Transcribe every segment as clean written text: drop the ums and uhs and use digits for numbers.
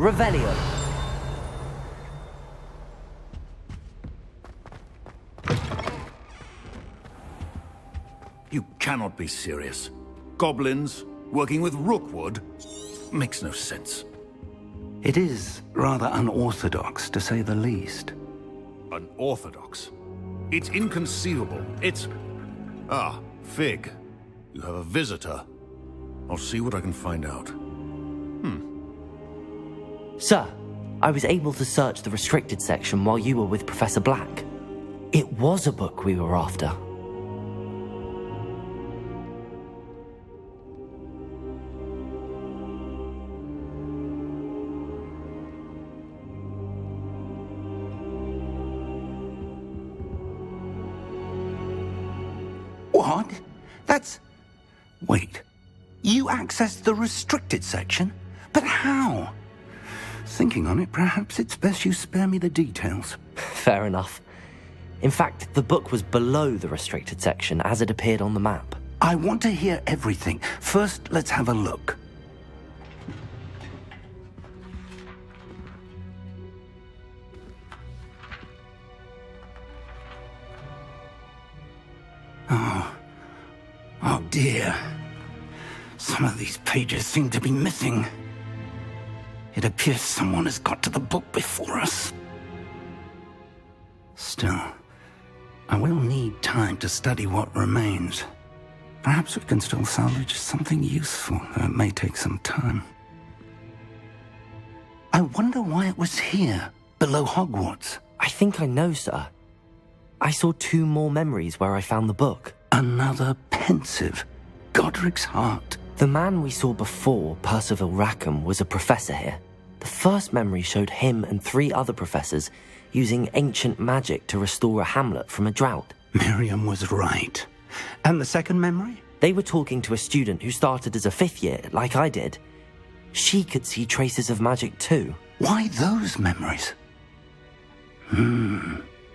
Revelio. You cannot be serious. Goblins working with Rookwood? Makes no sense. It is rather unorthodox, to say the least. Unorthodox? It's inconceivable. It's... Ah, Fig. You have a visitor. I'll see what I can find out. Sir, I was able to search the restricted section while you were with Professor Black. It was a book we were after. What? That's... Wait. You accessed the restricted section? But how? Thinking on it, perhaps it's best you spare me the details. Fair enough. In fact, the book was below the restricted section as it appeared on the map. I want to hear everything. First, let's have a look. Oh dear. Some of these pages seem to be missing. It appears someone has got to the book before us. Still, I will need time to study what remains. Perhaps we can still salvage something useful, though it may take some time. I wonder why it was here, below Hogwarts. I think I know, sir. I saw 2 more memories where I found the book. Another pensive. Godric's heart. The man we saw before, Percival Rackham, was a professor here. The first memory showed him and 3 other professors using ancient magic to restore a hamlet from a drought. Miriam was right. And the second memory? They were talking to a student who started as a 5th year, like I did. She could see traces of magic too. Why those memories?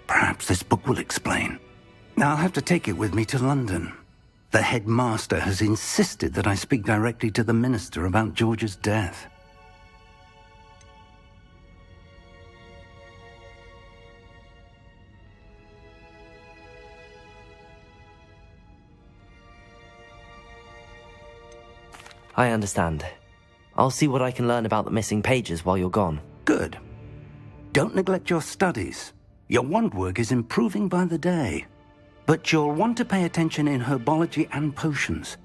Perhaps this book will explain. Now I'll have to take it with me to London. The headmaster has insisted that I speak directly to the minister about George's death. I understand. I'll see what I can learn about the missing pages while you're gone. Good. Don't neglect your studies. Your wand work is improving by the day. But you'll want to pay attention in herbology and potions.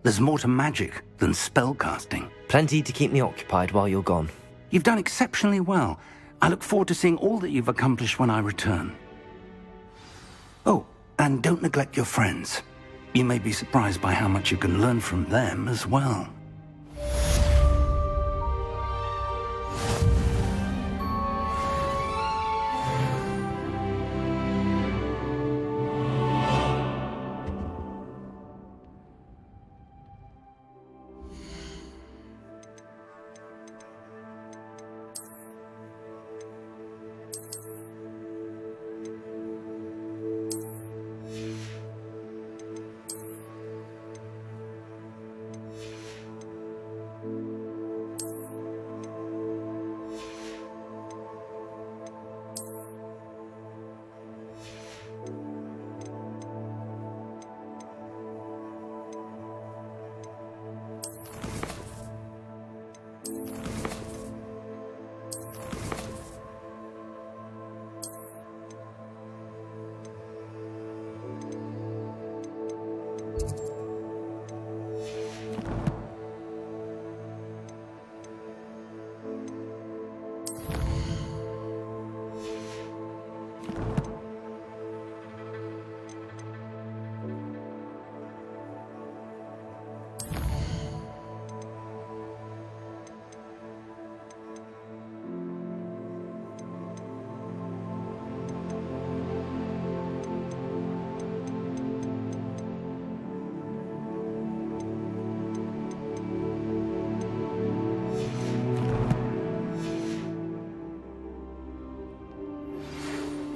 There's more to magic than spellcasting. Plenty to keep me occupied while you're gone. You've done exceptionally well. I look forward to seeing all that you've accomplished when I return. Oh, and don't neglect your friends. You may be surprised by how much you can learn from them as well.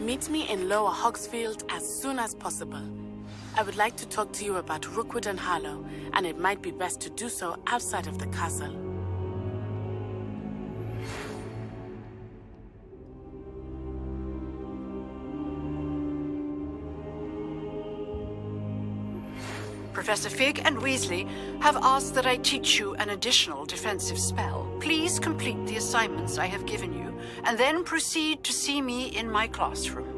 Meet me in Lower Hogsfield as soon as possible. I would like to talk to you about Rookwood and Harlow, and it might be best to do so outside of the castle. Professor Fig and Weasley have asked that I teach you an additional defensive spell. Please complete the assignments I have given you, and then proceed to see me in my classroom.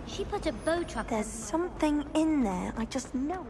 She put a bow truck. There's something in there, I just know.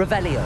Revelio.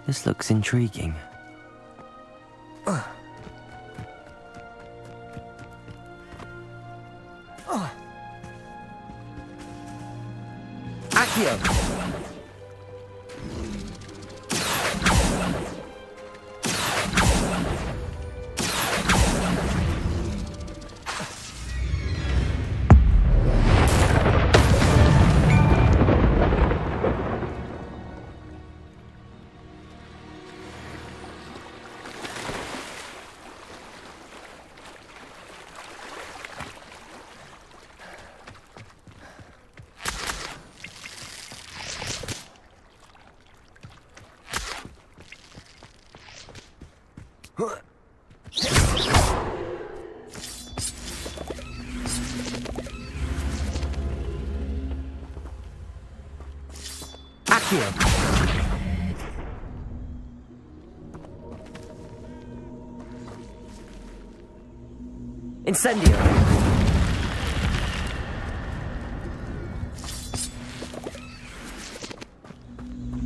This looks intriguing. Accio! Accio! Incendio!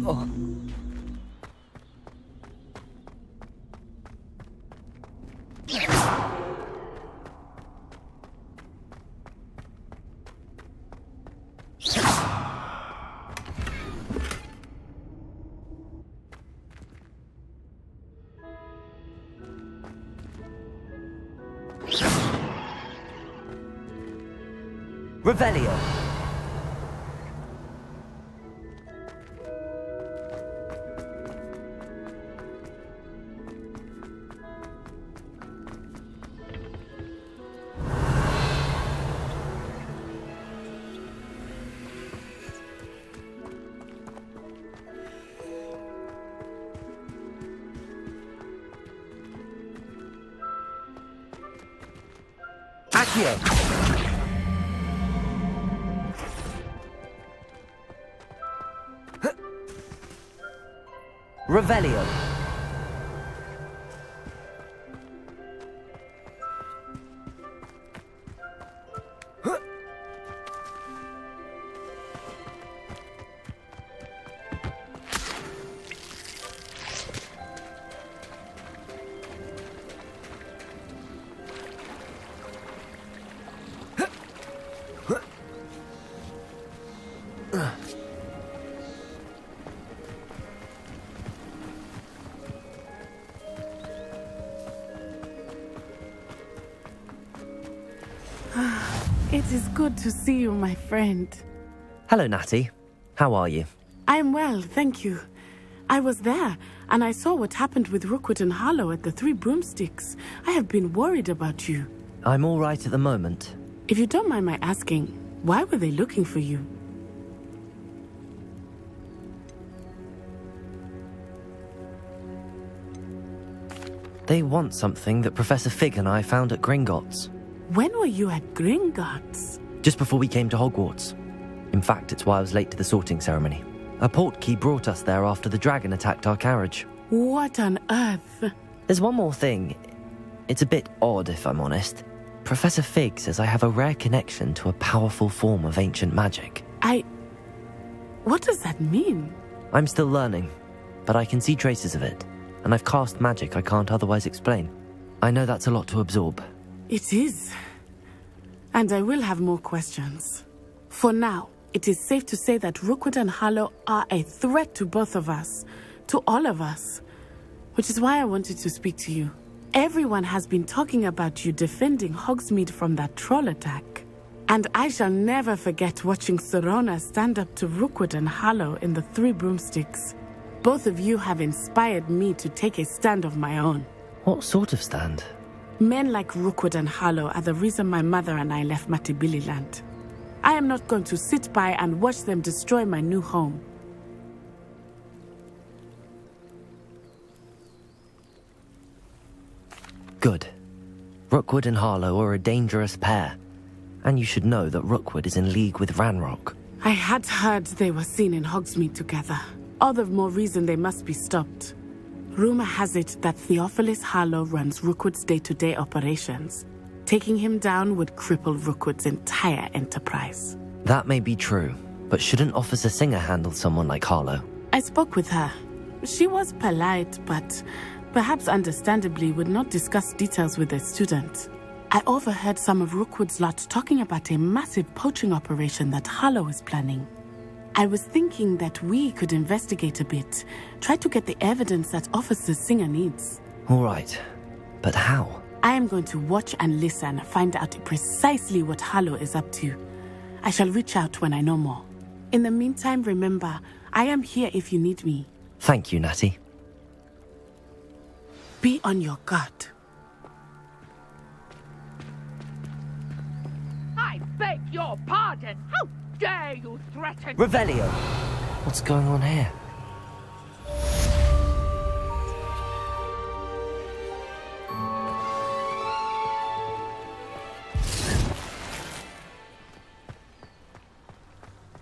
Oh. Revelio. Accio. Revelio. It is good to see you, my friend. Hello, Natty. How are you? I'm well, thank you. I was there, and I saw what happened with Rookwood and Harlow at the Three Broomsticks. I have been worried about you. I'm all right at the moment. If you don't mind my asking, why were they looking for you? They want something that Professor Fig and I found at Gringotts. When were you at Gringotts? Just before we came to Hogwarts. In fact, it's why I was late to the sorting ceremony. A portkey brought us there after the dragon attacked our carriage. What on earth? There's one more thing. It's a bit odd, if I'm honest. Professor Fig says I have a rare connection to a powerful form of ancient magic. What does that mean? I'm still learning, but I can see traces of it, and I've cast magic I can't otherwise explain. I know that's a lot to absorb. It is. And I will have more questions. For now, it is safe to say that Rookwood and Harlow are a threat to both of us, to all of us. Which is why I wanted to speak to you. Everyone has been talking about you defending Hogsmeade from that troll attack. And I shall never forget watching Sorona stand up to Rookwood and Harlow in the Three Broomsticks. Both of you have inspired me to take a stand of my own. What sort of stand? Men like Rookwood and Harlow are the reason my mother and I left Matibili land. I am not going to sit by and watch them destroy my new home. Good. Rookwood and Harlow are a dangerous pair, and you should know that Rookwood is in league with Ranrock. I had heard they were seen in Hogsmeade together. All the more reason they must be stopped. Rumor has it that Theophilus Harlow runs Rookwood's day-to-day operations. Taking him down would cripple Rookwood's entire enterprise. That may be true, but shouldn't Officer Singer handle someone like Harlow? I spoke with her. She was polite, but perhaps understandably would not discuss details with a student. I overheard some of Rookwood's lot talking about a massive poaching operation that Harlow is planning. I was thinking that we could investigate a bit, try to get the evidence that Officer Singer needs. All right, but how? I am going to watch and listen, find out precisely what Harlow is up to. I shall reach out when I know more. In the meantime, remember, I am here if you need me. Thank you, Natty. Be on your guard. I beg your pardon. How dare you threaten... Revelio! What's going on here?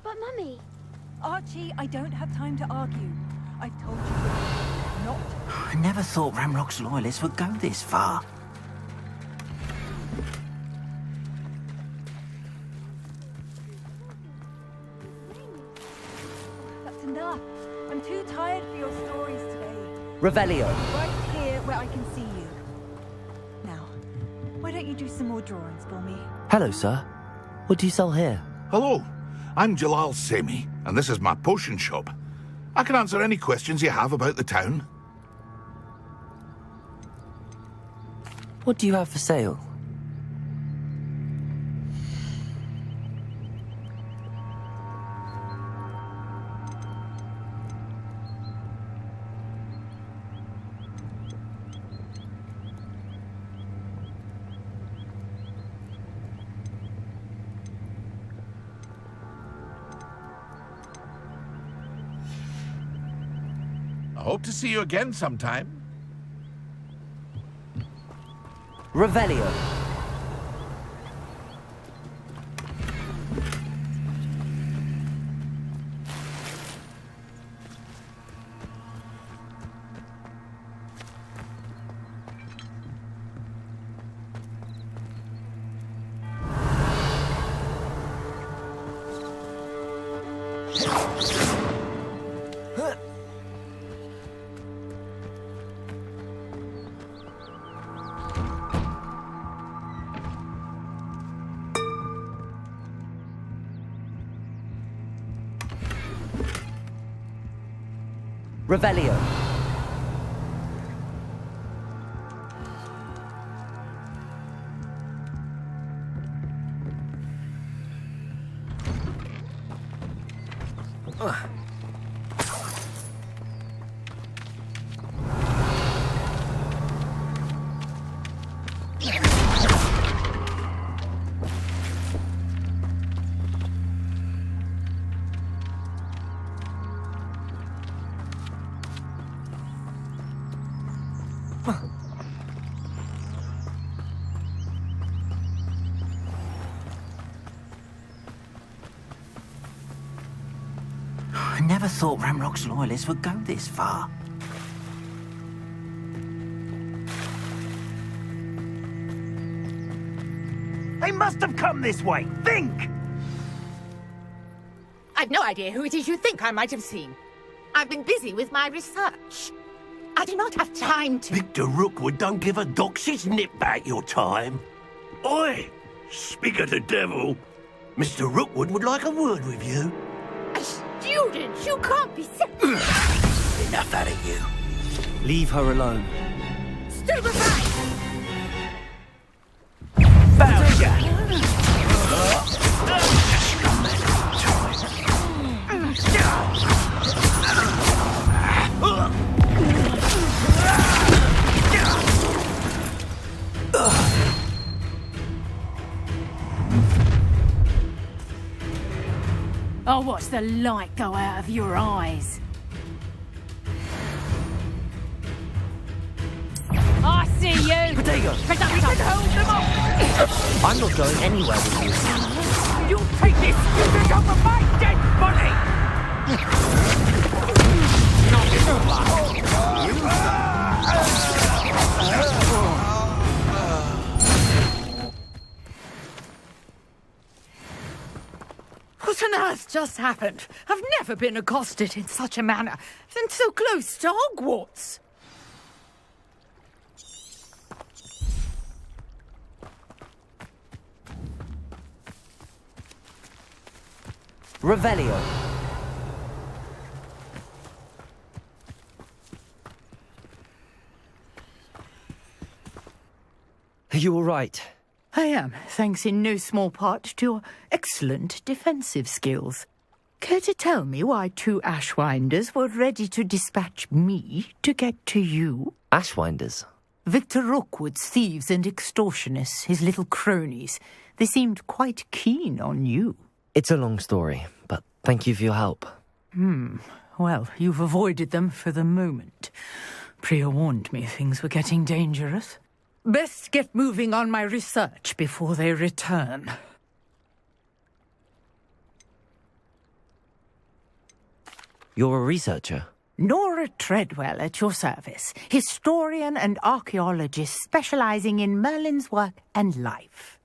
But Mummy, Archie, I don't have time to argue. I've told you not. I never thought Ranrock's loyalists would go this far. That's enough. I'm too tired for your stories today. Revelio! Right here where I can see you. Now, why don't you do some more drawings for me? Hello, sir. What do you sell here? Hello, I'm Jalal Semi, and this is my potion shop. I can answer any questions you have about the town. What do you have for sale? I hope to see you again sometime. Revelio! Revelio! I never thought Ranrock's loyalists would go this far. They must have come this way. Think! I've no idea who it is you think I might have seen. I've been busy with my research. I do not have time to... Victor Rookwood don't give a doxy's nip back your time. Oi! Speak of the devil. Mr. Rookwood would like a word with you. A student! You can't be serious! Enough out of you. Leave her alone. Stand aside! Found ya! I'll watch the light go out of your eyes. I see you! Potato! Hold them up! I'm not going anywhere with you. You'll take this stupid off of my dead body! What on earth just happened? I've never been accosted in such a manner, and so close to Hogwarts. Revelio. Are you all right? I am, thanks in no small part to your excellent defensive skills. Care to tell me why 2 Ashwinders were ready to dispatch me to get to you? Ashwinders? Victor Rookwood's thieves and extortionists, his little cronies. They seemed quite keen on you. It's a long story, but thank you for your help. Well, you've avoided them for the moment. Priya warned me things were getting dangerous. Best get moving on my research before they return. You're a researcher? Nora Treadwell at your service, historian and archaeologist specializing in Merlin's work and life.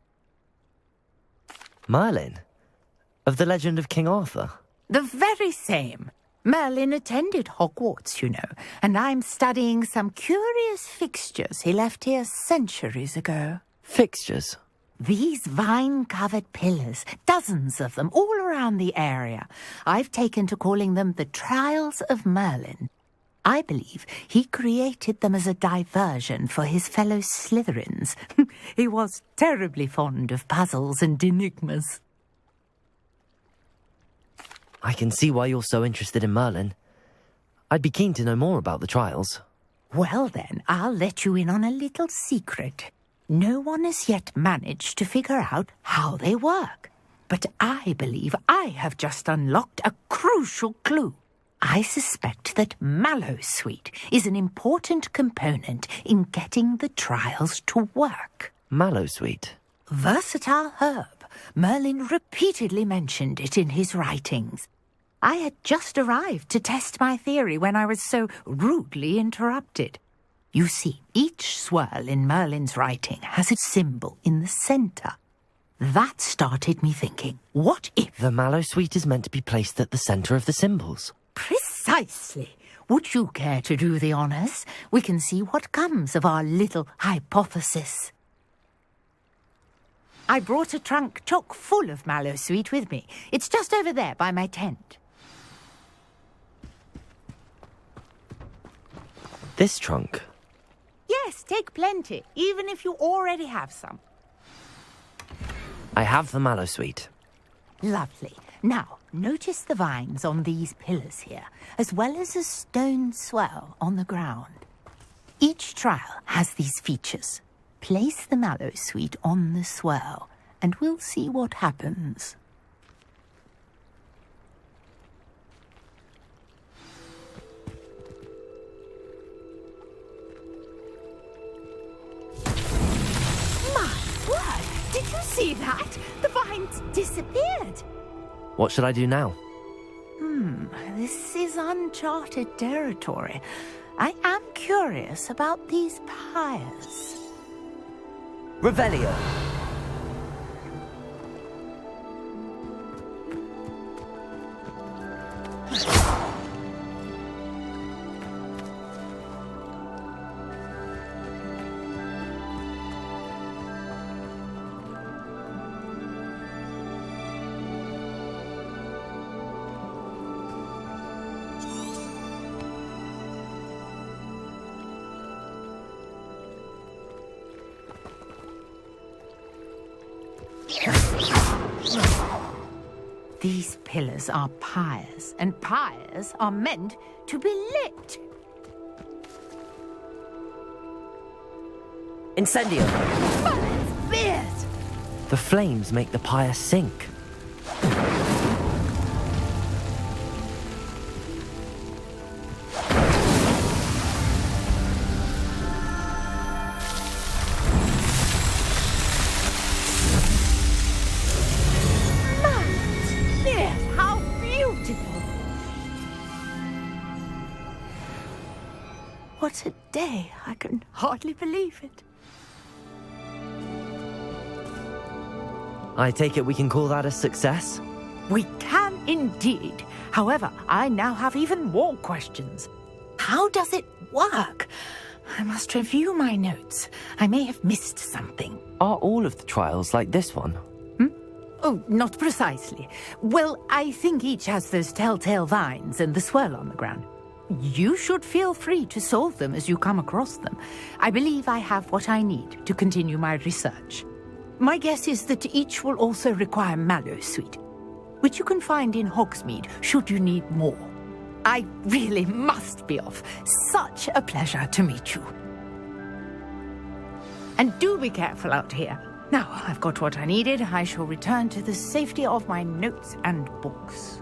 Merlin? Of the legend of King Arthur? The very same. Merlin attended Hogwarts, you know, and I'm studying some curious fixtures he left here centuries ago. Fixtures? These vine-covered pillars, dozens of them, all around the area. I've taken to calling them the Trials of Merlin. I believe he created them as a diversion for his fellow Slytherins. He was terribly fond of puzzles and enigmas. I can see why you're so interested in Merlin. I'd be keen to know more about the trials. Well then, I'll let you in on a little secret. No one has yet managed to figure out how they work. But I believe I have just unlocked a crucial clue. I suspect that Mallowsweet is an important component in getting the trials to work. Mallowsweet? Versatile herb. Merlin repeatedly mentioned it in his writings. I had just arrived to test my theory when I was so rudely interrupted. You see, each swirl in Merlin's writing has its symbol in the centre. That started me thinking, what if... The Mallowsweet is meant to be placed at the centre of the symbols. Precisely. Would you care to do the honours? We can see what comes of our little hypothesis. I brought a trunk chock full of Mallowsweet with me. It's just over there by my tent. This trunk? Yes, take plenty, even if you already have some. I have the Mallowsweet. Lovely. Now, notice the vines on these pillars here, as well as a stone swell on the ground. Each trial has these features. Place the Mallowsweet on the swirl, and we'll see what happens. My word! Did you see that? The vines disappeared. What should I do now? This is uncharted territory. I am curious about these pyres. Revelio. These pillars are pyres, and pyres are meant to be lit. Incendio. Merlin's beard! The flames make the pyre sink. what a day. I can hardly believe it. I take it we can call that a success? We can indeed. However, I now have even more questions. How does it work? I must review my notes. I may have missed something. Are all of the trials like this one? Oh, not precisely. Well, I think each has those telltale vines and the swirl on the ground. You should feel free to solve them as you come across them. I believe I have what I need to continue my research. My guess is that each will also require mallow sweet, which you can find in Hogsmeade should you need more. I really must be off. Such a pleasure to meet you. And do be careful out here. Now, I've got what I needed. I shall return to the safety of my notes and books.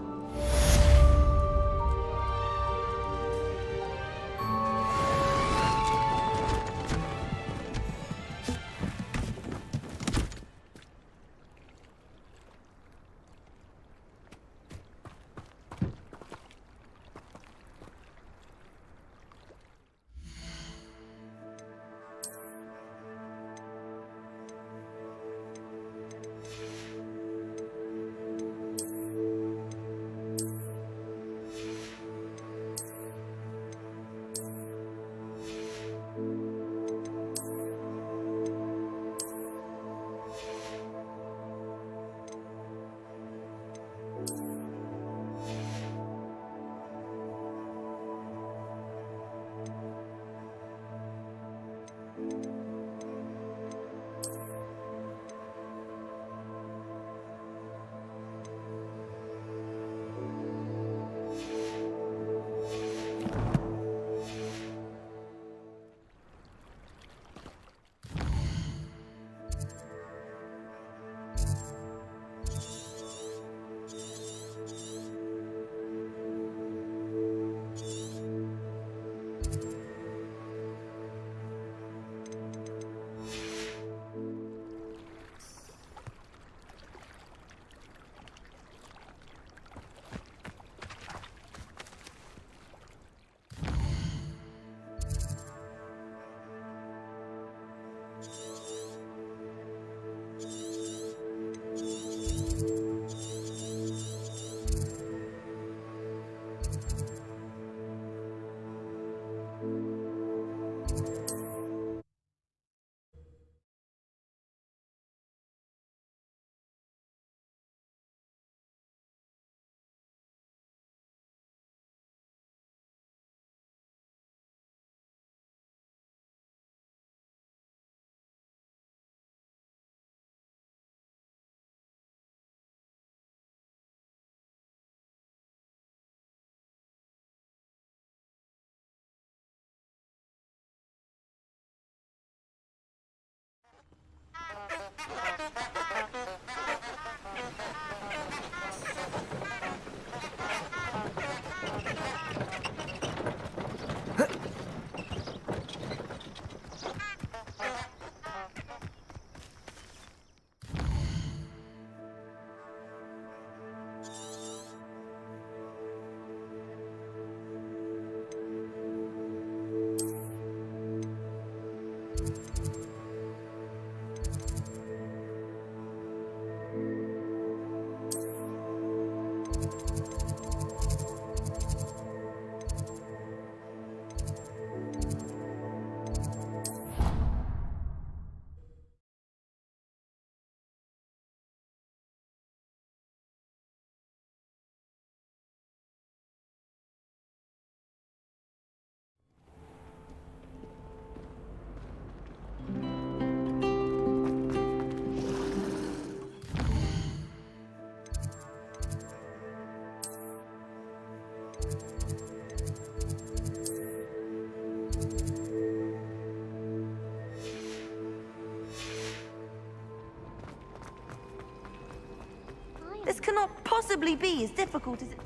This cannot possibly be as difficult as it...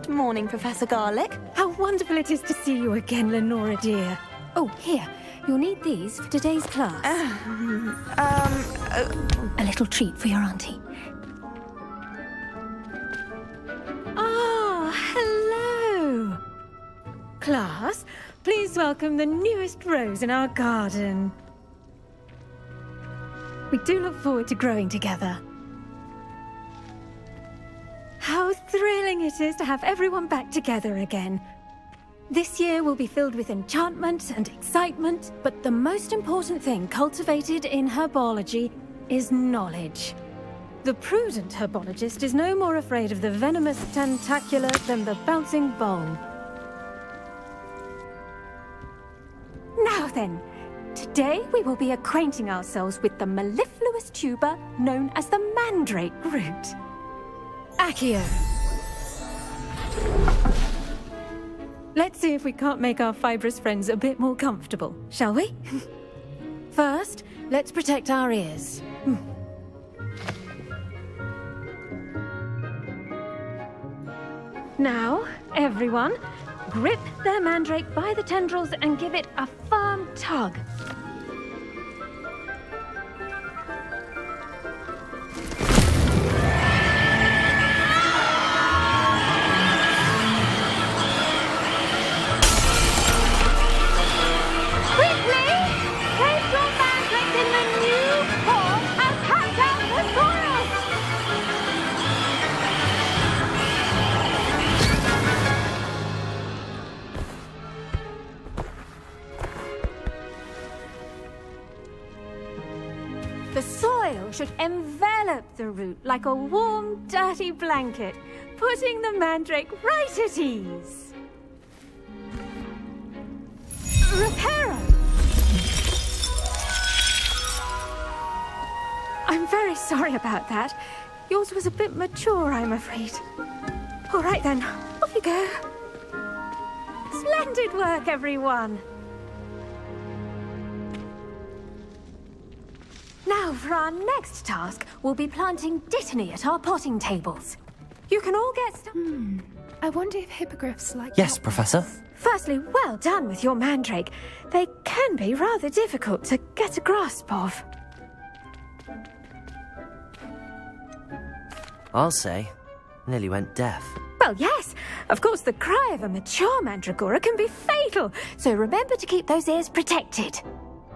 Good morning, Professor Garlick. How wonderful it is to see you again, Lenora dear. Oh, here. You'll need these for today's class. A little treat for your auntie. Ah, hello. Class, please welcome the newest rose in our garden. We do look forward to growing together. How thrilling it is to have everyone back together again. This year will be filled with enchantment and excitement, but the most important thing cultivated in herbology is knowledge. The prudent herbologist is no more afraid of the venomous tentacula than the bouncing bulb. Now then, today we will be acquainting ourselves with the mellifluous tuber known as the mandrake root. Accio. Let's see if we can't make our fibrous friends a bit more comfortable, shall we? First, let's protect our ears. Now, everyone, grip their mandrake by the tendrils and give it a firm tug. The soil should envelop the root like a warm, dirty blanket, putting the mandrake right at ease. Reparo! I'm very sorry about that. Yours was a bit mature, I'm afraid. All right then, off you go. Splendid work, everyone. Now, for our next task, we'll be planting dittany at our potting tables. You can all get I wonder if hippogriffs like... Yes, Professor. Firstly, well done with your mandrake. They can be rather difficult to get a grasp of. I'll say. Nearly went deaf. Well, yes. Of course, the cry of a mature mandragora can be fatal, so remember to keep those ears protected.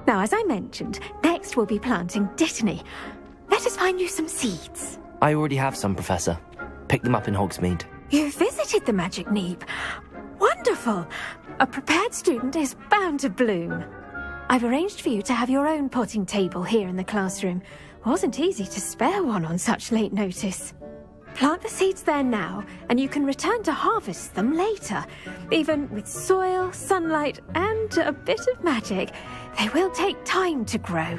Now, as I mentioned, next we'll be planting dittany. Let us find you some seeds. I already have some, Professor. Picked them up in Hogsmeade. You visited the Magic Neep. Wonderful. A prepared student is bound to bloom. I've arranged for you to have your own potting table here in the classroom. Wasn't easy to spare one on such late notice. Plant the seeds there now, and you can return to harvest them later. Even with soil, sunlight, and a bit of magic, they will take time to grow.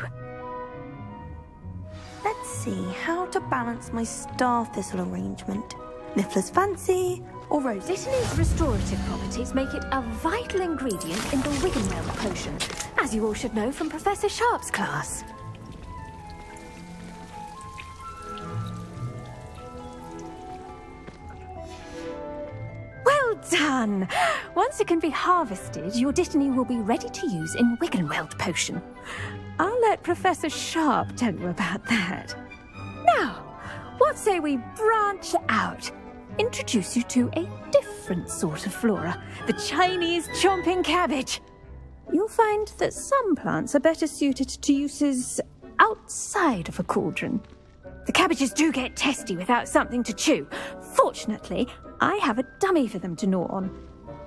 Let's see how to balance my star thistle arrangement. Niffler's fancy or rose? Dittany's restorative properties make it a vital ingredient in the Wiggenweld potion, as you all should know from Professor Sharp's class. Well done! Once it can be harvested, your dittany will be ready to use in Wiggenweld potion. I'll let Professor Sharp tell you about that. Now, what say we branch out? Introduce you to a different sort of flora, the Chinese chomping cabbage. You'll find that some plants are better suited to uses outside of a cauldron. The cabbages do get testy without something to chew. Fortunately, I have a dummy for them to gnaw on.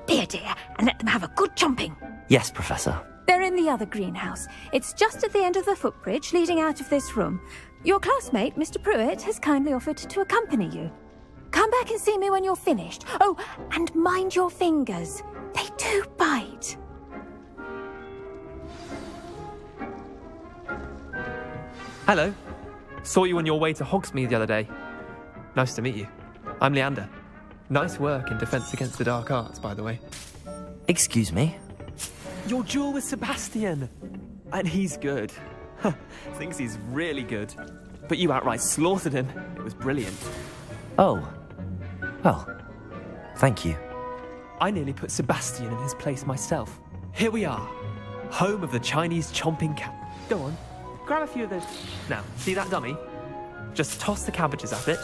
Be a dear and let them have a good chomping. Yes, Professor. They're in the other greenhouse. It's just at the end of the footbridge leading out of this room. Your classmate, Mr. Pruitt, has kindly offered to accompany you. Come back and see me when you're finished. Oh, and mind your fingers. They do bite. Hello. Saw you on your way to Hogsmeade the other day. Nice to meet you. I'm Leander. Nice work in Defense Against the Dark Arts, by the way. Excuse me? Your duel with Sebastian. And he's good. Thinks he's really good. But you outright slaughtered him. It was brilliant. Oh. Well, Thank you. I nearly put Sebastian in his place myself. Here we are, home of the Chinese chomping cat. Go on, grab a few of those. Now, see that dummy? Just toss the cabbages at it,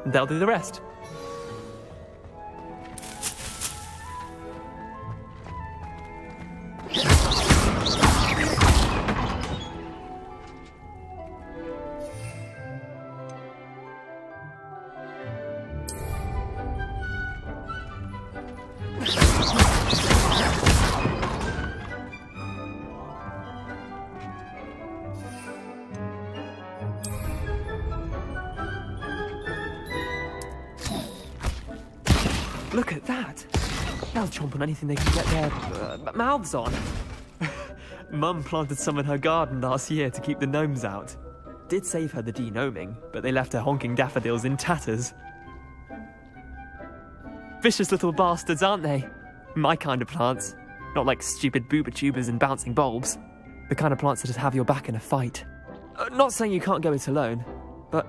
and they'll do the rest. Look at that! They'll chomp on anything they can get their mouths on. Mum planted some in her garden last year to keep the gnomes out. Did save her the de-gnoming, but they left her honking daffodils in tatters. Vicious little bastards, aren't they? My kind of plants. Not like stupid booba tubers and bouncing bulbs. The kind of plants that just have your back in a fight. Not saying you can't go it alone, but...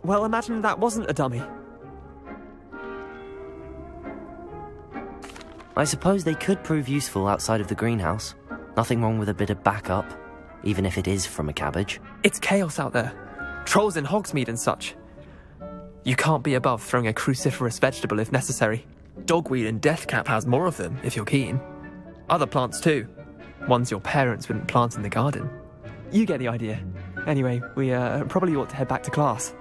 well, imagine that wasn't a dummy. I suppose they could prove useful outside of the greenhouse. Nothing wrong with a bit of backup, even if it is from a cabbage. It's chaos out there. Trolls in Hogsmeade and such. You can't be above throwing a cruciferous vegetable if necessary. Dogweed and deathcap has more of them, if you're keen. Other plants too. Ones your parents wouldn't plant in the garden. You get the idea. Anyway, we probably ought to head back to class.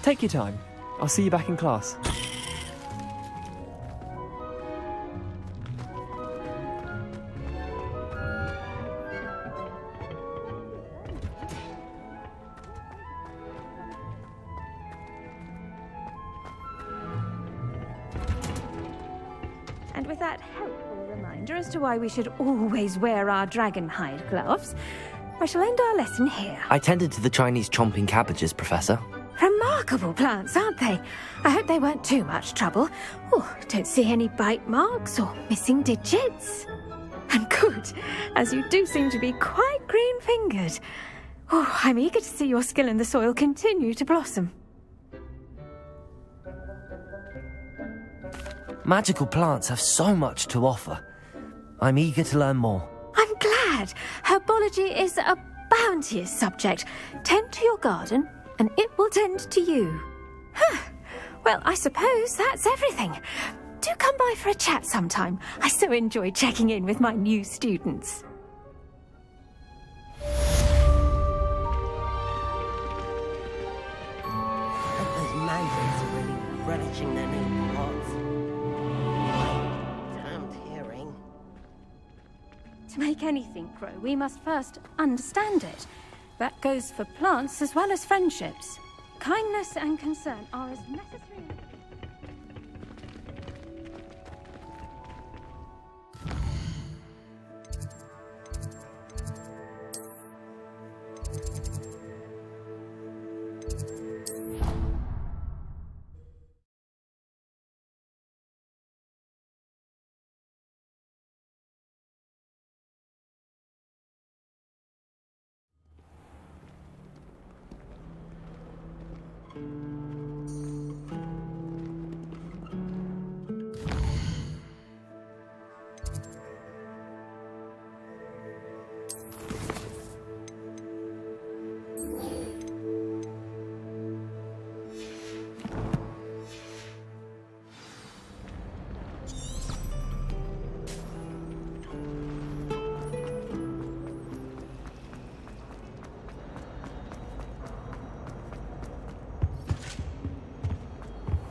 Take your time. I'll see you back in class. And with that helpful reminder as to why we should always wear our dragonhide gloves, I shall end our lesson here. I tended to the Chinese chomping cabbages, Professor. Remarkable plants, aren't they? I hope they weren't too much trouble. Oh, don't see any bite marks or missing digits. And good, as you do seem to be quite green-fingered. Oh, I'm eager to see your skill in the soil continue to blossom. Magical plants have so much to offer. I'm eager to learn more. I'm glad. Herbology is a bounteous subject. Tend to your garden, and it will tend to you. Well, I suppose that's everything. Do come by for a chat sometime. I so enjoy checking in with my new students. Those mandrake are really relishing their new pots. Damned hearing. To make anything grow, we must first understand it. That goes for plants as well as friendships. Kindness and concern are as necessary.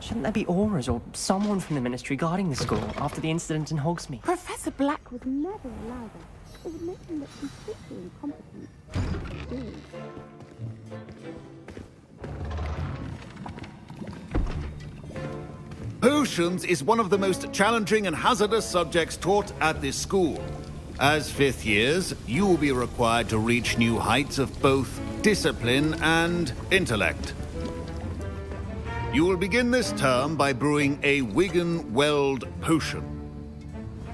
Shouldn't there be auras or someone from the ministry guarding the school after the incident in Hogsmeade? Professor Black would never allow that. It would make him look completely incompetent. Potions is one of the most challenging and hazardous subjects taught at this school. As fifth years, you will be required to reach new heights of both discipline and intellect. You will begin this term by brewing a Wigan-Weld potion.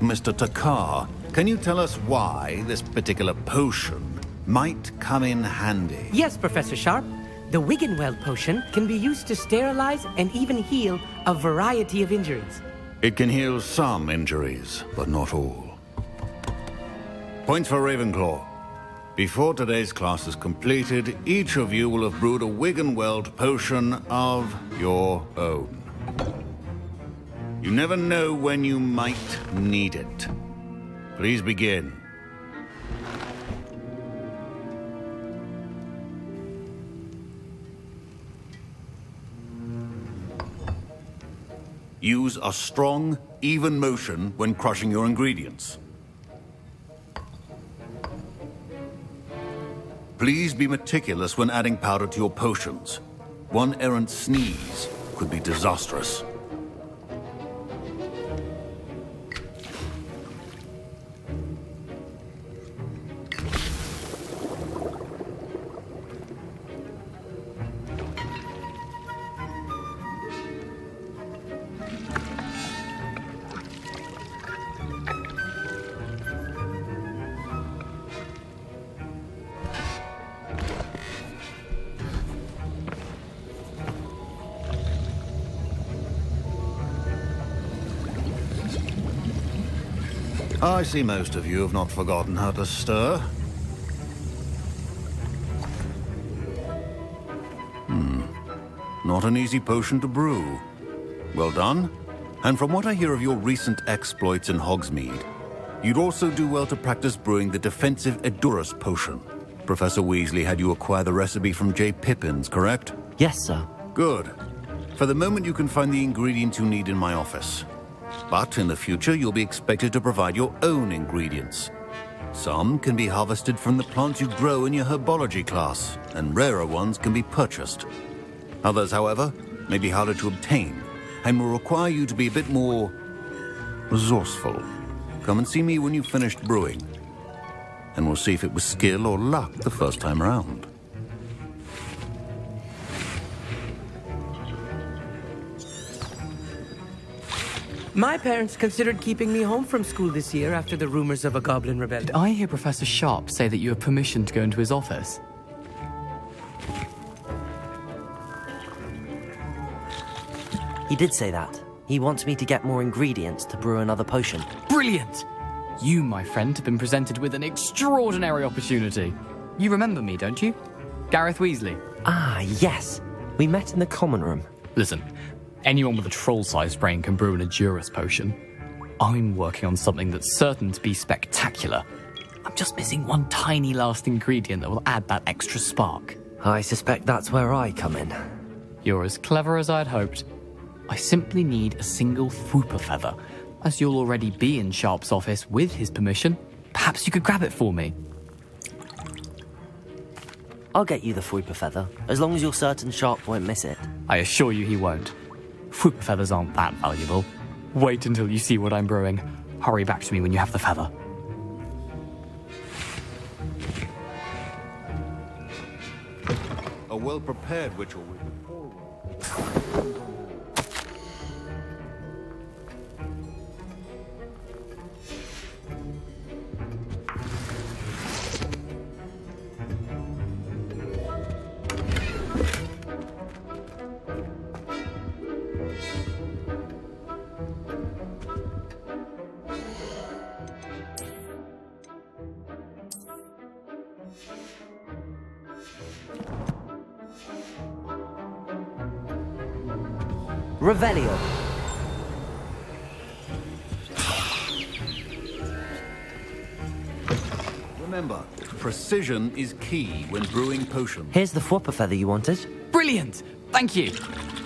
Mr. Takar, can you tell us why this particular potion might come in handy? Yes, Professor Sharp. The Wiggenweld potion can be used to sterilize and even heal a variety of injuries. It can heal some injuries, but not all. Points for Ravenclaw. Before today's class is completed, each of you will have brewed a Wiggenweld potion of your own. You never know when you might need it. Please begin. Use a strong, even motion when crushing your ingredients. Please be meticulous when adding powder to your potions. One errant sneeze could be disastrous. I see most of you have not forgotten how to stir. Not an easy potion to brew. Well done. And from what I hear of your recent exploits in Hogsmeade, you'd also do well to practice brewing the defensive Edurus potion. Professor Weasley had you acquire the recipe from J. Pippin's, correct? Yes, sir. Good. For the moment, you can find the ingredients you need in my office. But in the future, you'll be expected to provide your own ingredients. Some can be harvested from the plants you grow in your herbology class, and rarer ones can be purchased. Others, however, may be harder to obtain, and will require you to be a bit more resourceful. Come and see me when you've finished brewing, and we'll see if it was skill or luck the first time around. My parents considered keeping me home from school this year after the rumors of a goblin rebellion. Did I hear Professor Sharp say that you have permission to go into his office? He did say that. He wants me to get more ingredients to brew another potion. Brilliant! You, my friend, have been presented with an extraordinary opportunity. You remember me, don't you? Gareth Weasley. Ah, yes. We met in the common room. Listen, anyone with a troll-sized brain can brew an Edurus potion. I'm working on something that's certain to be spectacular. I'm just missing one tiny last ingredient that will add that extra spark. I suspect that's where I come in. You're as clever as I'd hoped. I simply need a single Fwooper feather. As you'll already be in Sharp's office with his permission, perhaps you could grab it for me. I'll get you the Fwooper feather, as long as you're certain Sharp won't miss it. I assure you he won't. Fwooper feathers aren't that valuable. Wait until you see what I'm brewing. Hurry back to me when you have the feather. A well-prepared ritual will be forward. Revelio. Remember, precision is key when brewing potions. Here's the Fwooper feather you wanted. Brilliant! Thank you!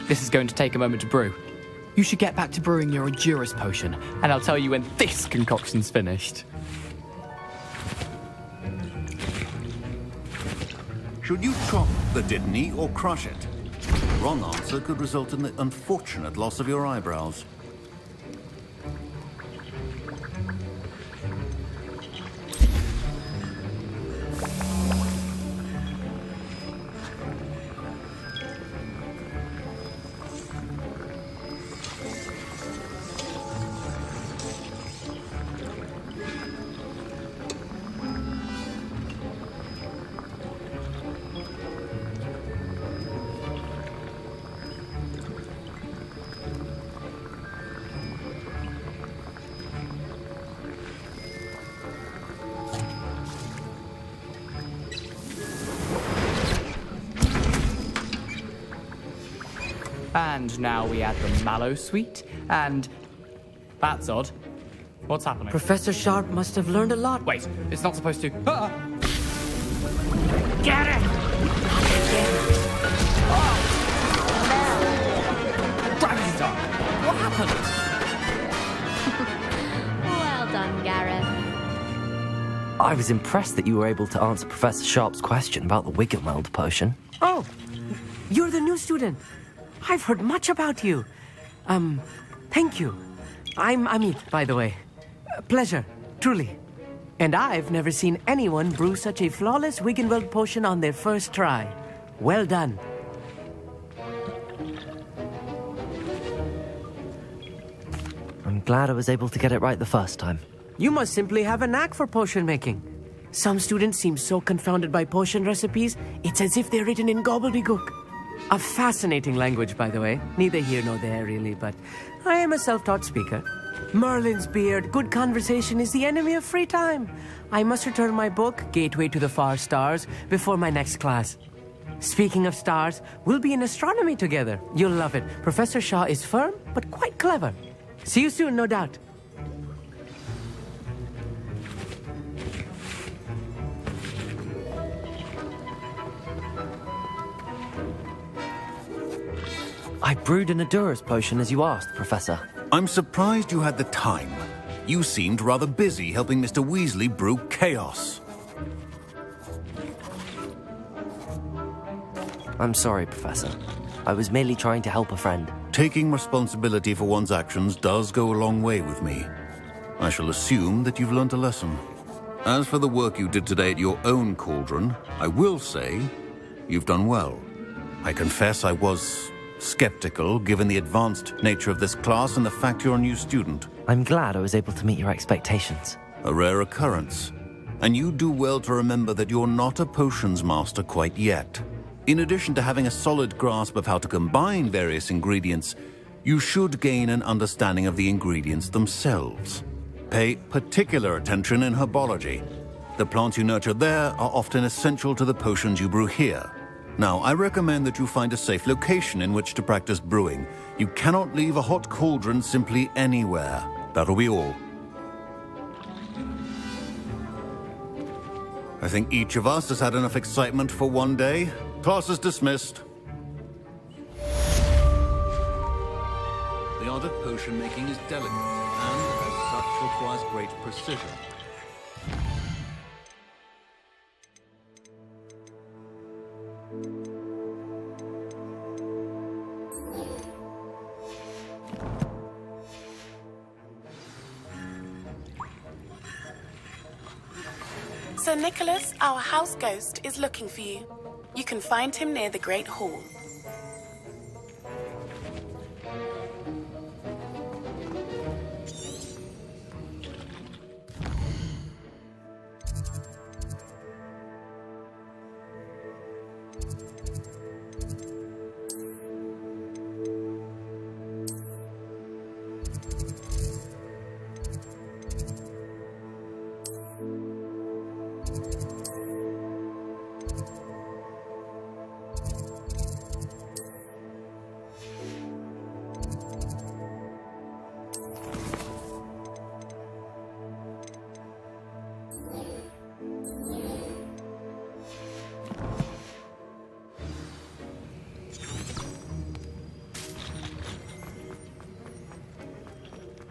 This is going to take a moment to brew. You should get back to brewing your Edurus potion, and I'll tell you when this concoction's finished. Should you chop the Dittany or crush it? The wrong answer could result in the unfortunate loss of your eyebrows. And now we add the Mallow Suite, and... That's odd. What's happening? Professor Sharp must have learned a lot. Wait, it's not supposed to... Get it! Gravity Star! What happened? Well done, Gareth. I was impressed that you were able to answer Professor Sharp's question about the Wiggenweld potion. Oh, you're the new student. I've heard much about you. Thank you. I'm Amit, by the way. Pleasure, truly. And I've never seen anyone brew such a flawless Wiggenweld potion on their first try. Well done. I'm glad I was able to get it right the first time. You must simply have a knack for potion making. Some students seem so confounded by potion recipes, it's as if they're written in gobbledygook. A fascinating language, by the way. Neither here nor there, really, but I am a self-taught speaker. Merlin's beard, good conversation is the enemy of free time. I must return my book, Gateway to the Far Stars, before my next class. Speaking of stars, we'll be in astronomy together. You'll love it. Professor Shaw is firm, but quite clever. See you soon, no doubt. I brewed an Adura's potion as you asked, Professor. I'm surprised you had the time. You seemed rather busy helping Mr. Weasley brew chaos. I'm sorry, Professor. I was merely trying to help a friend. Taking responsibility for one's actions does go a long way with me. I shall assume that you've learnt a lesson. As for the work you did today at your own cauldron, I will say you've done well. I confess I was skeptical, given the advanced nature of this class and the fact you're a new student. I'm glad I was able to meet your expectations. A rare occurrence. And you do well to remember that you're not a potions master quite yet. In addition to having a solid grasp of how to combine various ingredients, you should gain an understanding of the ingredients themselves. Pay particular attention in herbology. The plants you nurture there are often essential to the potions you brew here. Now, I recommend that you find a safe location in which to practice brewing. You cannot leave a hot cauldron simply anywhere. That'll be all. I think each of us has had enough excitement for one day. Class is dismissed. The art of potion making is delicate and, as such, requires great precision. Sir Nicholas, our house ghost, is looking for you. You can find him near the Great Hall.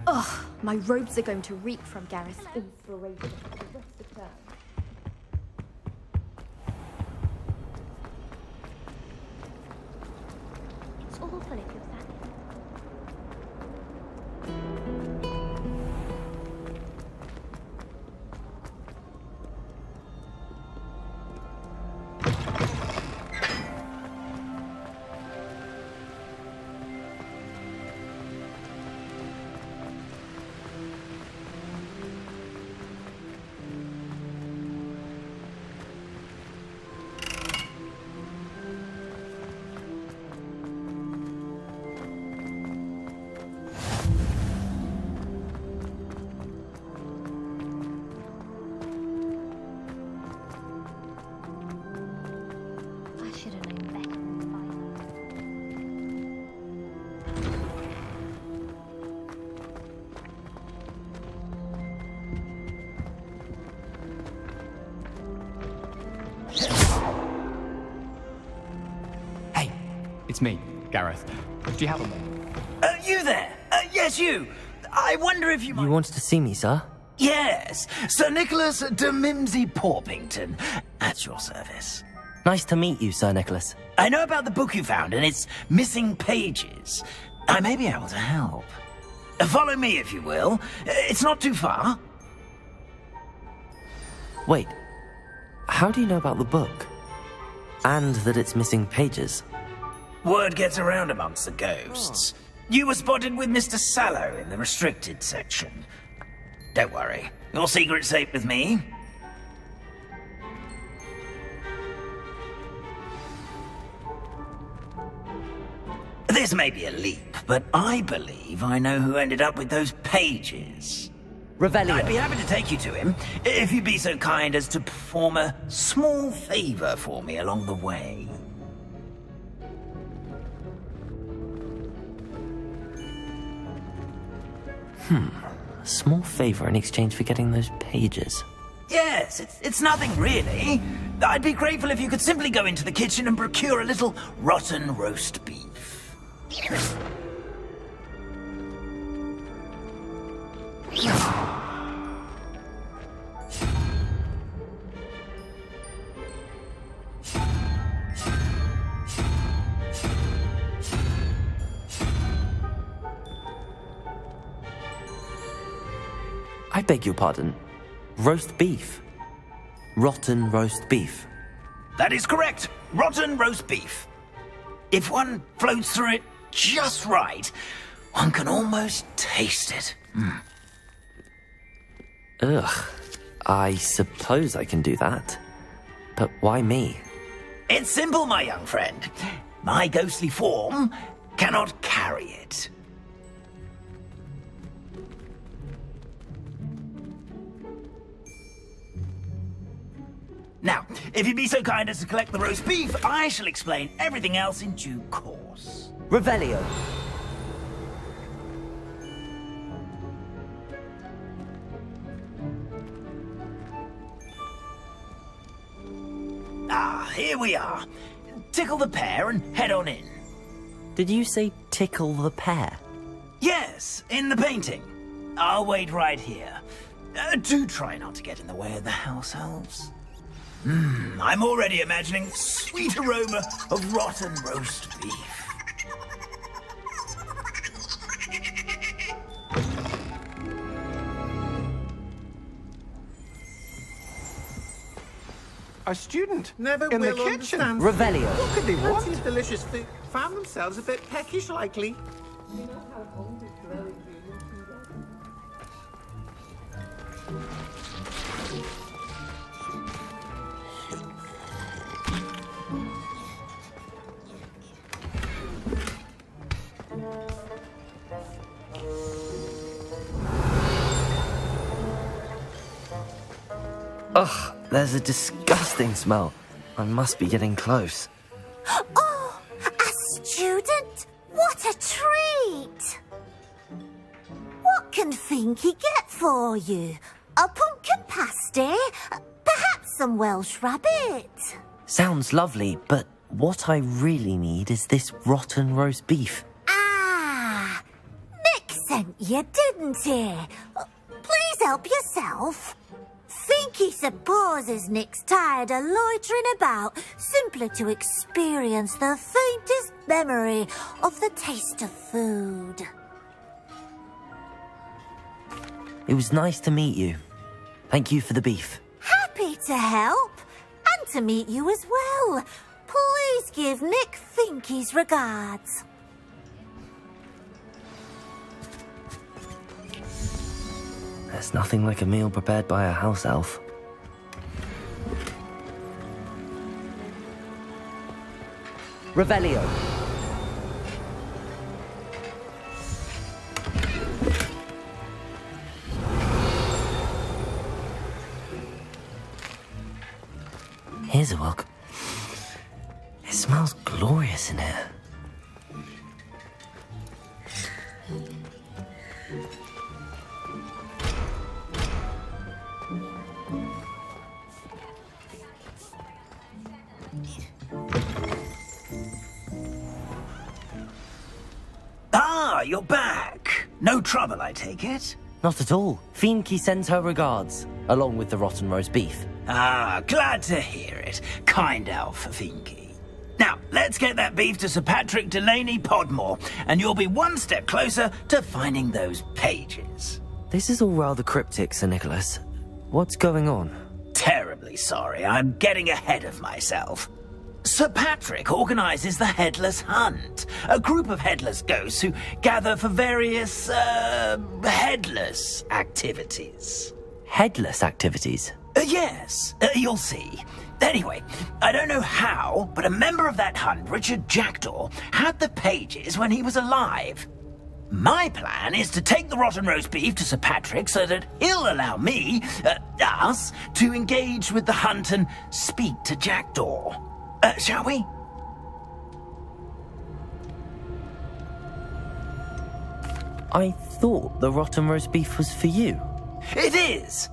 Ugh, my robes are going to reek from Gareth's inspiration for the rest of the term. It's all full of that. it's me, Gareth. Do you have a moment? You there? Yes, you. I wonder if you might... You wanted to see me, sir? Yes, Sir Nicholas de Mimsy Porpington, at your service. Nice to meet you, Sir Nicholas. I know about the book you found and its missing pages. I may be able to help. Follow me, if you will. It's not too far. Wait, how do you know about the book? And that it's missing pages? Word gets around amongst the ghosts. You were spotted with Mr. Sallow in the restricted section. Don't worry, your secret's safe with me. This may be a leap, but I believe I know who ended up with those pages. Revelio. I'd be happy to take you to him, if you'd be so kind as to perform a small favor for me along the way. A small favor in exchange for getting those pages. Yes, it's nothing really. I'd be grateful if you could simply go into the kitchen and procure a little rotten roast beef. I beg your pardon. Roast beef. Rotten roast beef. That is correct. Rotten roast beef. If one floats through it just right, one can almost taste it. Ugh. I suppose I can do that. But why me? It's simple, my young friend. My ghostly form cannot carry it. Now, if you'd be so kind as to collect the roast beef, I shall explain everything else in due course. Revelio. Ah, here we are. Tickle the pear and head on in. Did you say tickle the pear? Yes, in the painting. I'll wait right here. Do try not to get in the way of the house elves. I'm already imagining sweet aroma of rotten roast beef. A student Never in the will kitchen. Understand. Revelio. What could they want? Fancy delicious food. Found themselves a bit peckish, likely. Ugh, there's a disgusting smell. I must be getting close. Oh, a student? What a treat! What can Finky get for you? A pumpkin pasty? Perhaps some Welsh rabbit? Sounds lovely, but what I really need is this rotten roast beef. Ah, Nick sent you, didn't he? Please help yourself. Finky supposes Nick's tired of loitering about simply to experience the faintest memory of the taste of food. It was nice to meet you. Thank you for the beef. Happy to help, and to meet you as well. Please give Nick Finky's regards. There's nothing like a meal prepared by a house elf. Revelio. Here's a look. It smells glorious in here. Ah, you're back. No trouble, I take it? Not at all. Fienke sends her regards, along with the rotten roast beef. Ah, glad to hear it. Kind elf, Fienke. Now, let's get that beef to Sir Patrick Delaney Podmore, and you'll be one step closer to finding those pages. This is all rather cryptic, Sir Nicholas. What's going on? Terribly sorry, I'm getting ahead of myself. Sir Patrick organises the Headless Hunt, a group of headless ghosts who gather for various, headless activities. Headless activities? Yes, you'll see. Anyway, I don't know how, but a member of that hunt, Richard Jackdaw, had the pages when he was alive. My plan is to take the rotten roast beef to Sir Patrick so that he'll allow me, us, to engage with the hunt and speak to Jackdaw. Shall we? I thought the rotten roast beef was for you. It is,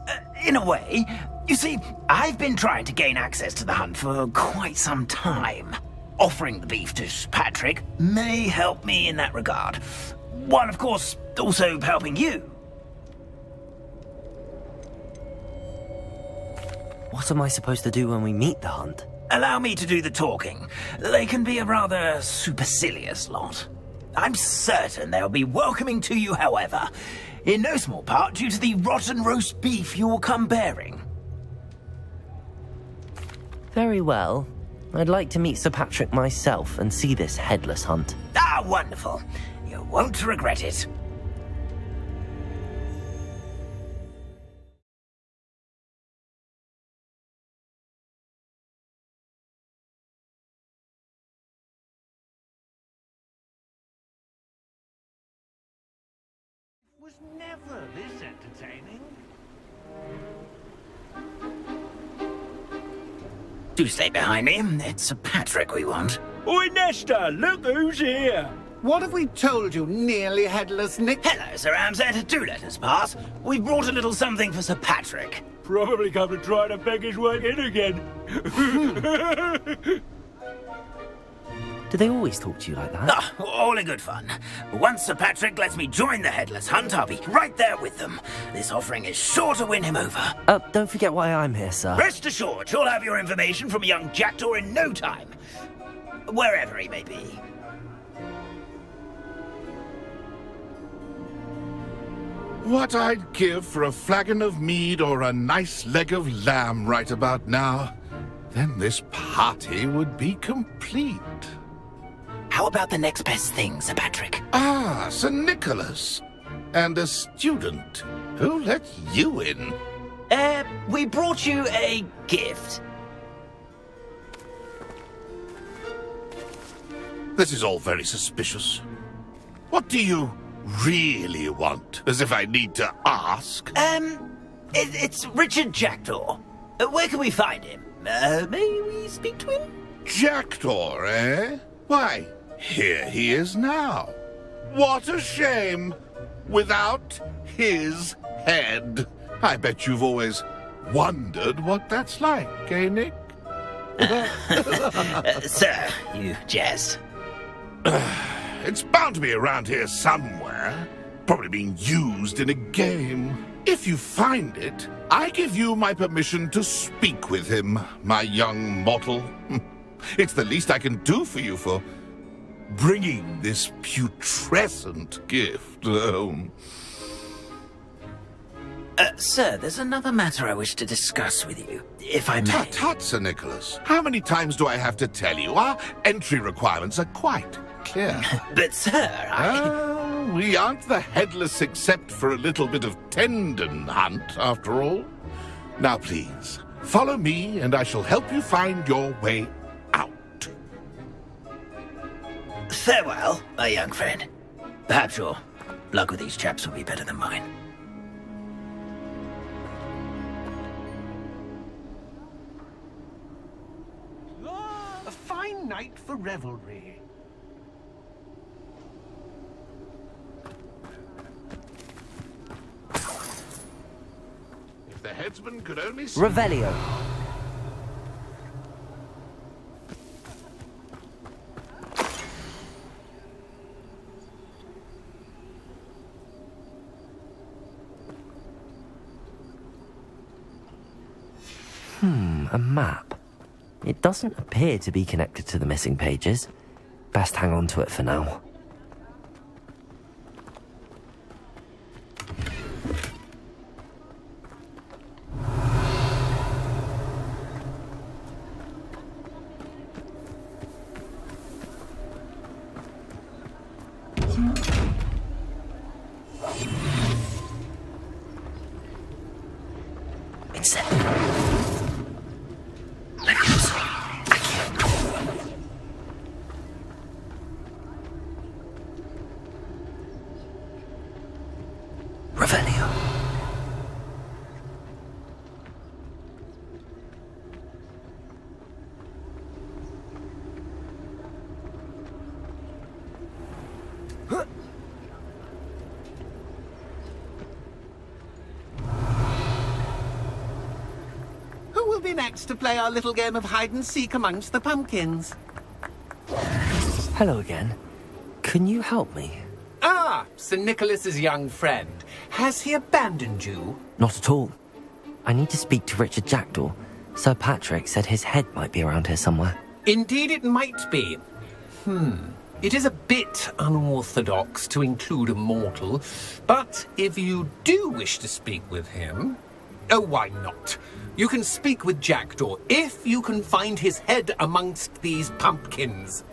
in a way. You see, I've been trying to gain access to the hunt for quite some time. Offering the beef to Sir Patrick may help me in that regard. While, of course, also helping you. What am I supposed to do when we meet the hunt? Allow me to do the talking. They can be a rather supercilious lot. I'm certain they'll be welcoming to you, however, in no small part due to the rotten roast beef you'll come bearing. Very well. I'd like to meet Sir Patrick myself and see this headless hunt. Ah, wonderful. You won't regret it. Was never this entertaining. Do stay behind me. It's Sir Patrick we want. Oi, Nesta, look who's here. What have we told you, nearly headless Nick? Hello, Sir Ramsed. Do let us pass. We've brought a little something for Sir Patrick. Probably come to try to beg his way in again. Do they always talk to you like that? Ah, all in good fun. Once Sir Patrick lets me join the Headless Hunt, I'll be right there with them. This offering is sure to win him over. Don't forget why I'm here, sir. Rest assured, you'll have your information from young Jackdaw in no time. Wherever he may be. What I'd give for a flagon of mead or a nice leg of lamb right about now. Then this party would be complete. How about the next best thing, Sir Patrick? Ah, Sir Nicholas. And a student. Who let you in? We brought you a gift. This is all very suspicious. What do you really want? As if I need to ask. It's Richard Jackdaw. Where can we find him? May we speak to him? Jackdaw, eh? Why, here he is now. What a shame. Without his head. I bet you've always wondered what that's like, eh, Nick? Sir, you jest. It's bound to be around here somewhere. Probably being used in a game. If you find it, I give you my permission to speak with him, my young mortal. It's the least I can do for you for bringing this putrescent gift home. Sir, there's another matter I wish to discuss with you, if I may. Tut, Sir Nicholas. How many times do I have to tell you? Our entry requirements are quite clear. But, sir, we aren't the headless except for a little bit of tendon hunt, after all. Now, please, follow me, and I shall help you find your way out. Farewell, my young friend. Perhaps your luck with these chaps will be better than mine. A fine night for revelry. If the headsman could only... Revelio. A map. It doesn't appear to be connected to the missing pages. Best hang on to it for now. Next to play our little game of hide-and-seek amongst the pumpkins. Hello again. Can you help me? Ah, Sir Nicholas's young friend. Has he abandoned you? Not at all. I need to speak to Richard Jackdaw. Sir Patrick said his head might be around here somewhere. Indeed it might be. It is a bit unorthodox to include a mortal, but if you do wish to speak with him... Oh, why not? You can speak with Jackdaw if you can find his head amongst these pumpkins.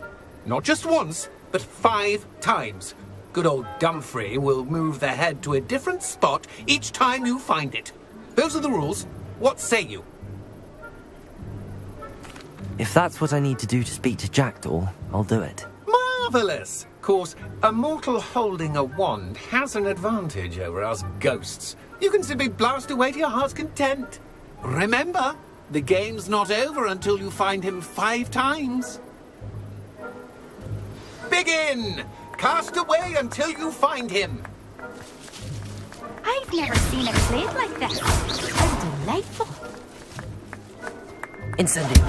Not just once, but 5 times. Good old Dumfrey will move the head to a different spot each time you find it. Those are the rules. What say you? If that's what I need to do to speak to Jackdaw, I'll do it. Marvellous! Of course, a mortal holding a wand has an advantage over us ghosts. You can simply blast away to your heart's content. Remember, the game's not over until you find him 5 times. Begin! Cast away until you find him. I've never seen it played like this. How delightful. Incendio.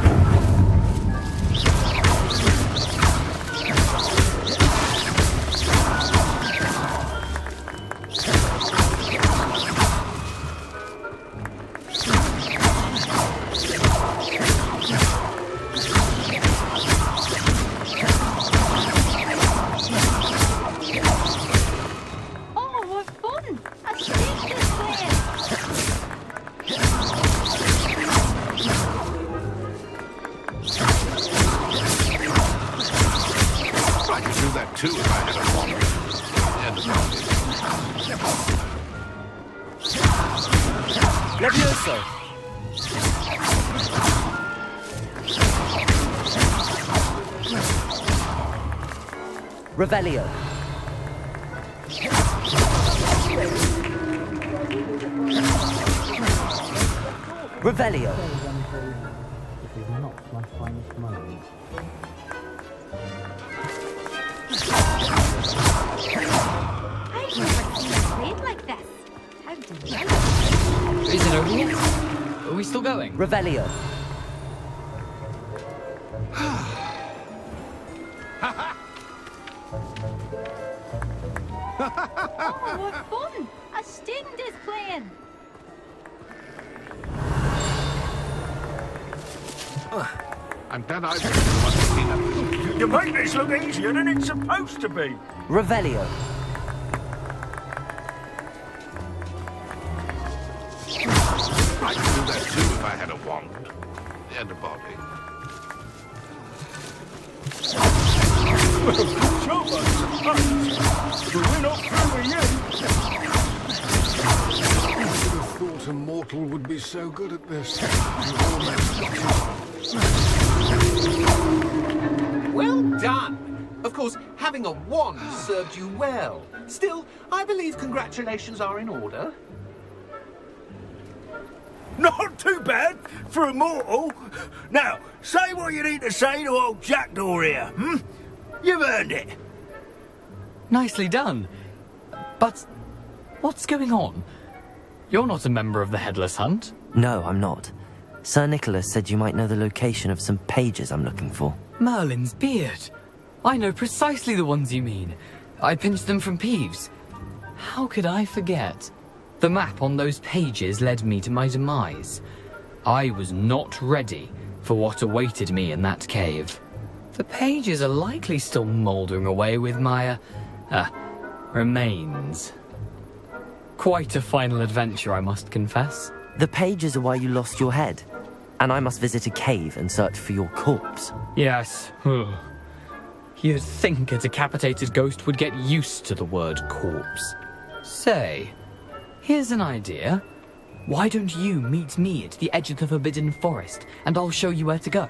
Too, if I had a wand. Levioso. Revelio. Revelio. This is not my finest moment. I've never seen it played like this. How delightful. Is it over yet? Are we still going? Revelio. Oh, what fun! A student is playing. I'm glad I wasn't the one to see that. You make this look easier than it's supposed to be. Revelio. I could do that too if I had a wand and a body. Show us. But we're not through with you. I would have thought a mortal would be so good at this. Well done. Of course, having a wand served you well. Still, I believe congratulations are in order. Not too bad for a mortal. Now, say what you need to say to old Jackdaw here, You've earned it. Nicely done. But what's going on? You're not a member of the Headless Hunt. No, I'm not. Sir Nicholas said you might know the location of some pages I'm looking for. Merlin's beard. I know precisely the ones you mean. I pinched them from Peeves. How could I forget? The map on those pages led me to my demise. I was not ready for what awaited me in that cave. The pages are likely still mouldering away with my, remains. Quite a final adventure, I must confess. The pages are why you lost your head, and I must visit a cave and search for your corpse. Yes. You'd think a decapitated ghost would get used to the word corpse. Say, here's an idea. Why don't you meet me at the edge of the Forbidden Forest, and I'll show you where to go?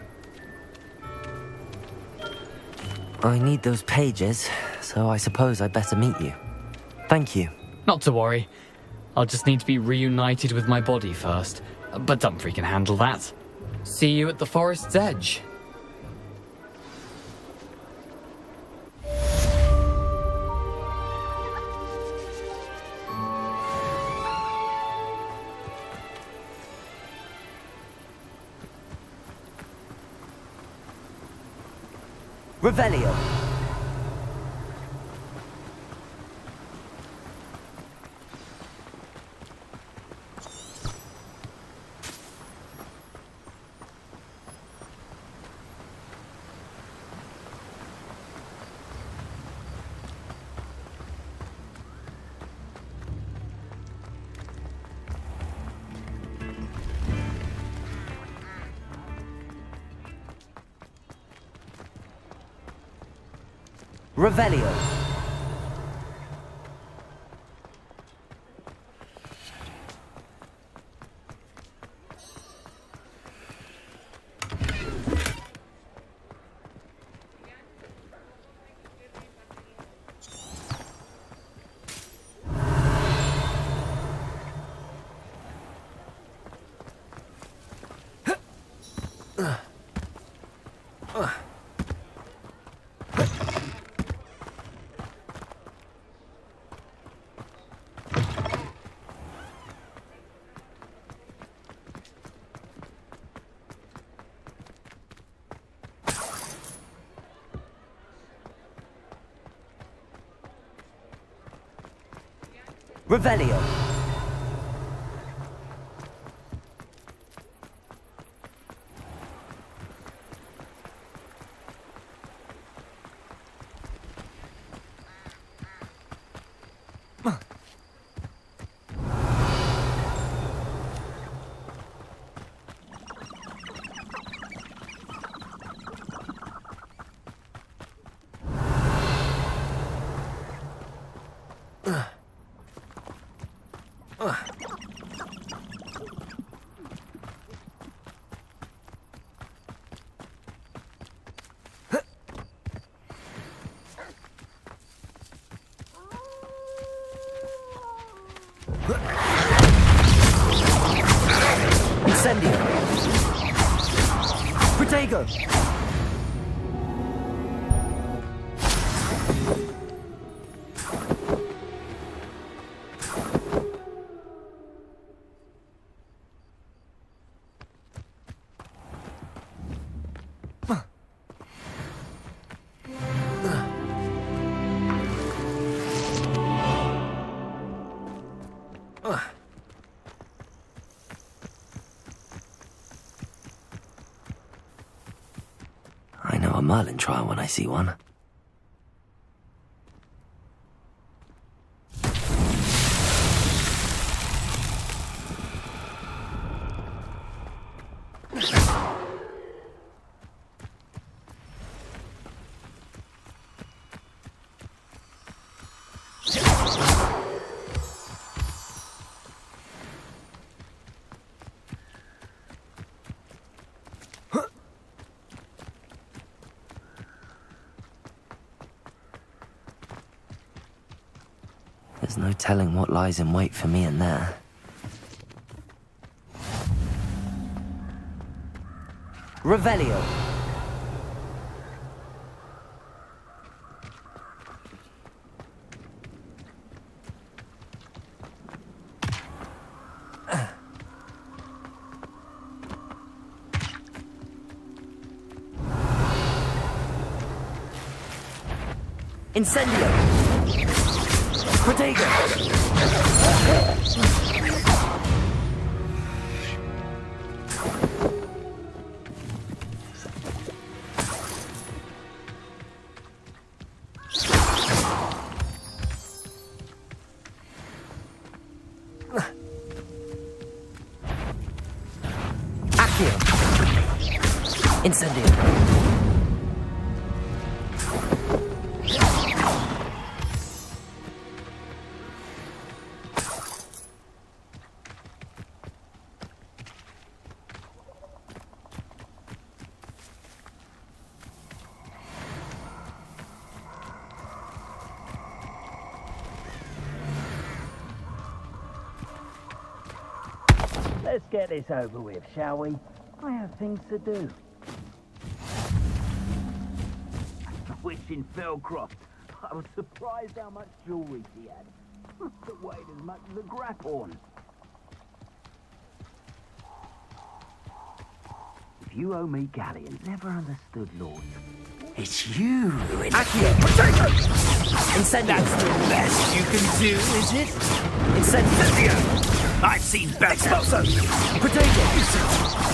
I need those pages, so I suppose I'd better meet you. Thank you. Not to worry. I'll just need to be reunited with my body first. But Dumfries can handle that. See you at the forest's edge. Revelio. Revelio. Revelio. Incendio. Protego. I know a Merlin trial when I see one. There's no telling what lies in wait for me in there. Revelio. Incendio. Protego. Accio. Incendio. Let's get this over with, shall we? I have things to do. I wish in Felcroft I was surprised how much jewelry she had. It weighed as much as a grapphorn. If you owe me galleons, never understood, Lord. It's you who Accio. Incendio. That's the best you can do, is it? Incendio. I've seen better. Expulso. Potato.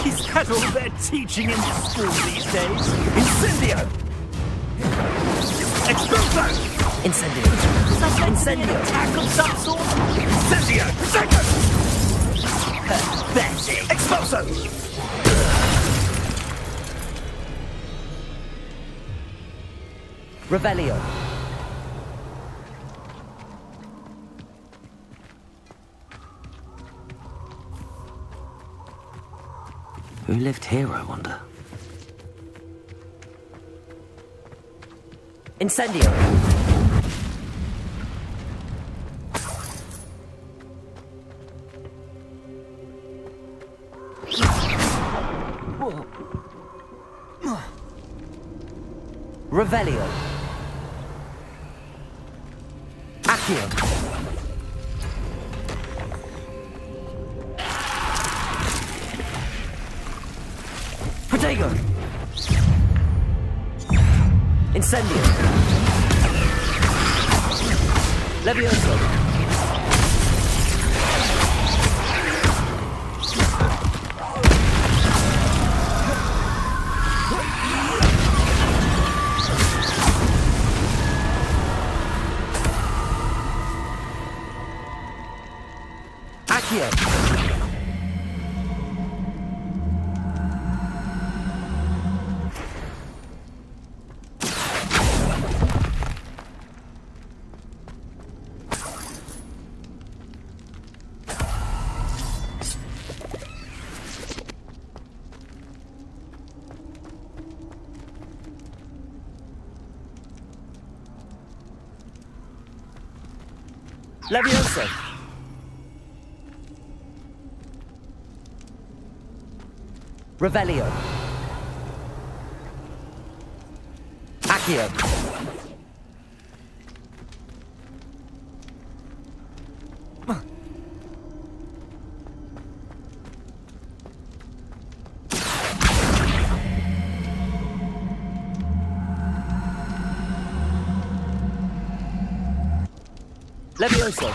Is that all they're teaching in school these days? Incendio. Expulso. Incendio. Incendio. Attack of some sort? Incendio. Pathetic. Expulso. Revelio. Who lived here, I wonder? Incendio! Revelio. Accio. Protego. Incendio. Levioso. Accio. Levioso. Revelio. Accio. Levioso.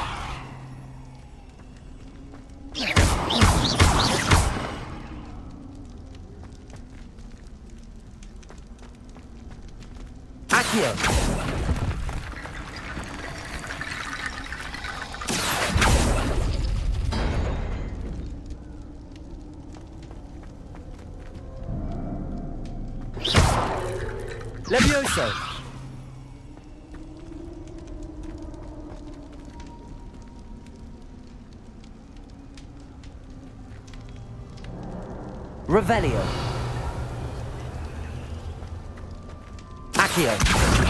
Accio. Levioso. Revelio. Accio.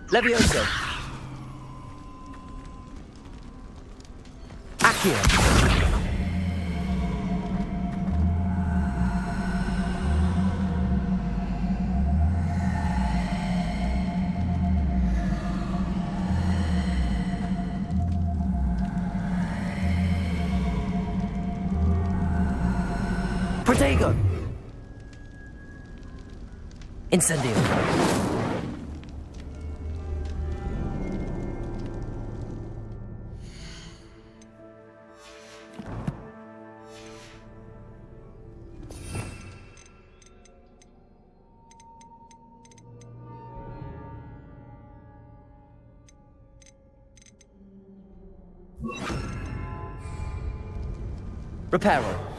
Levioso. Accio. Protego! Incendio! Reparo.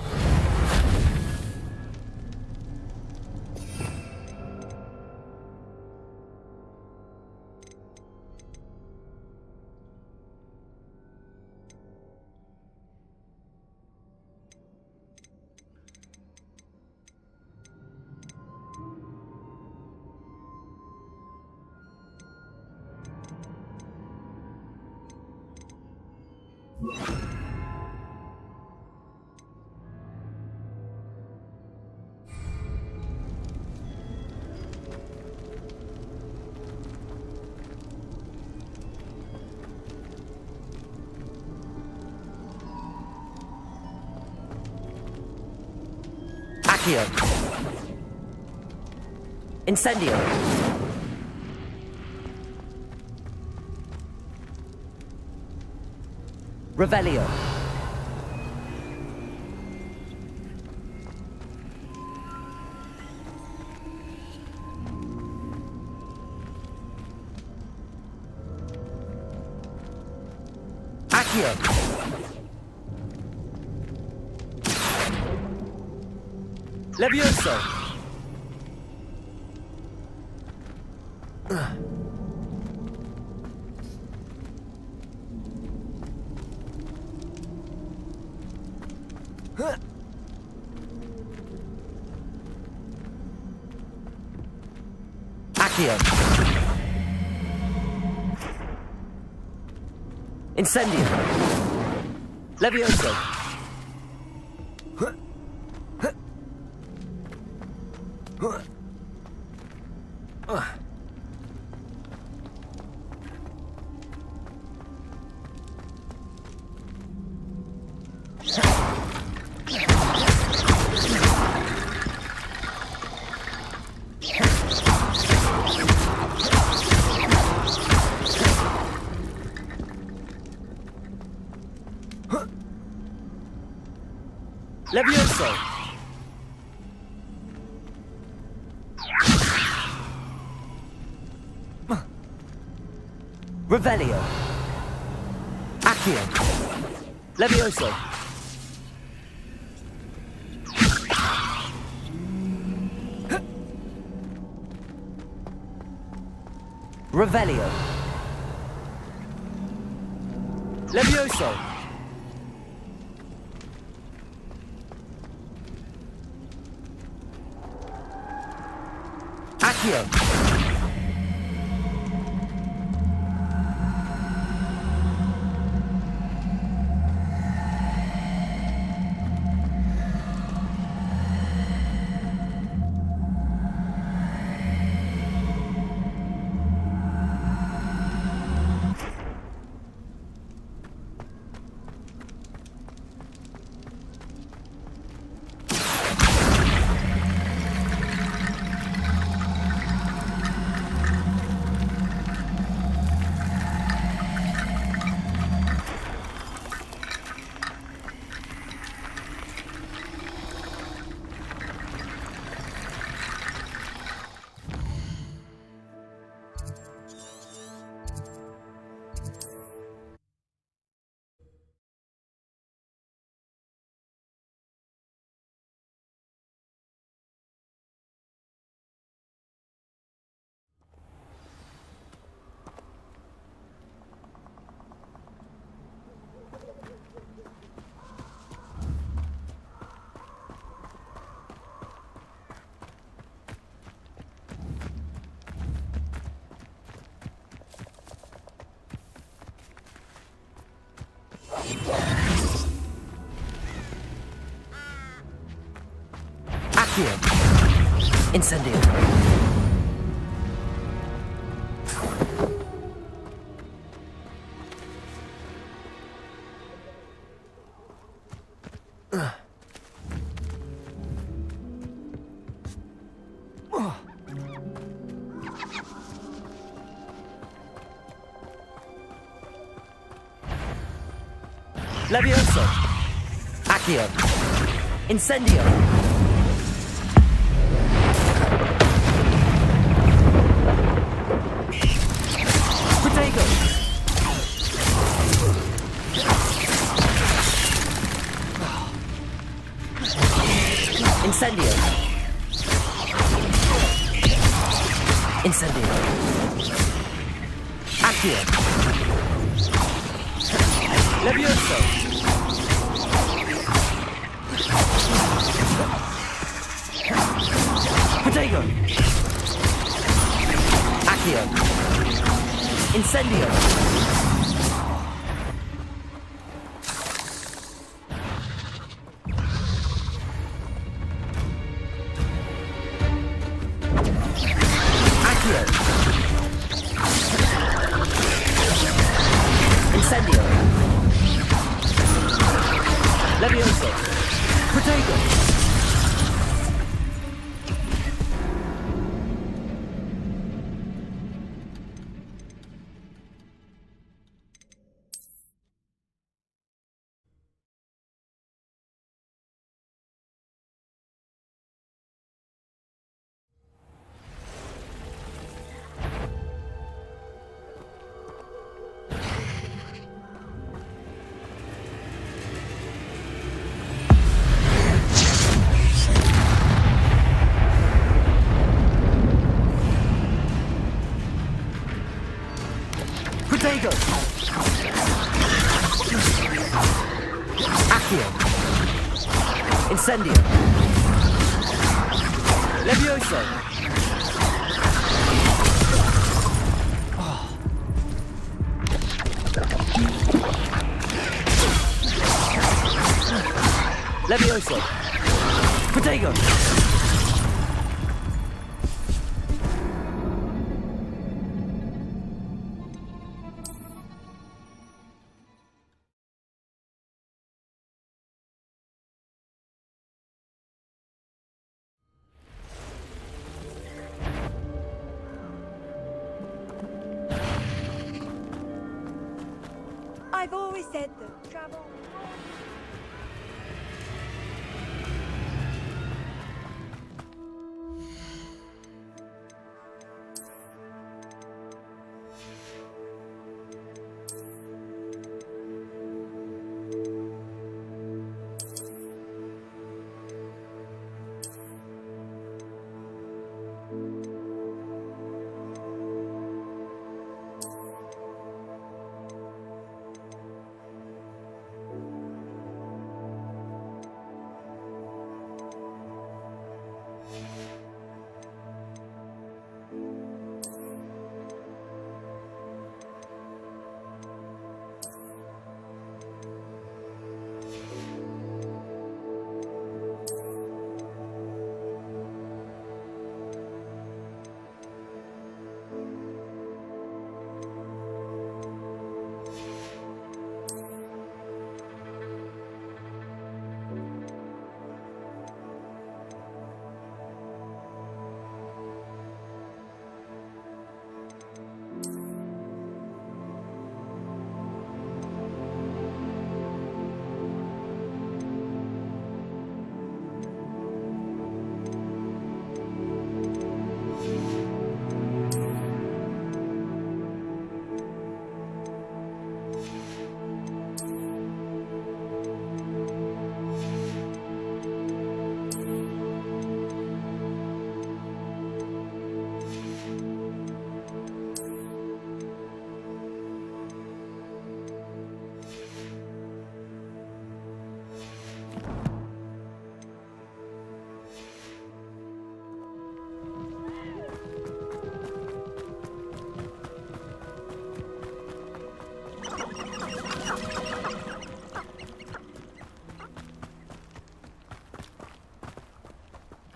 Accio. Incendio. Revelio. Accio. Levioso! Accio! Incendio! Levioso! Levioso! Revelio! Accio! Levioso! Revelio! Levioso! Accio! Accio. Incendio. Levioso. Accio. Incendio. Protego. Incendio. Incendio. Accio. Levioso. Protego. Accio. Incendio. Accio. Incendio. Levioso. Protego. Protego. Accio. Incendio. Levioso. Levioso. Protego. I've always said that travel...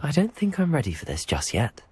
I don't think I'm ready for this just yet.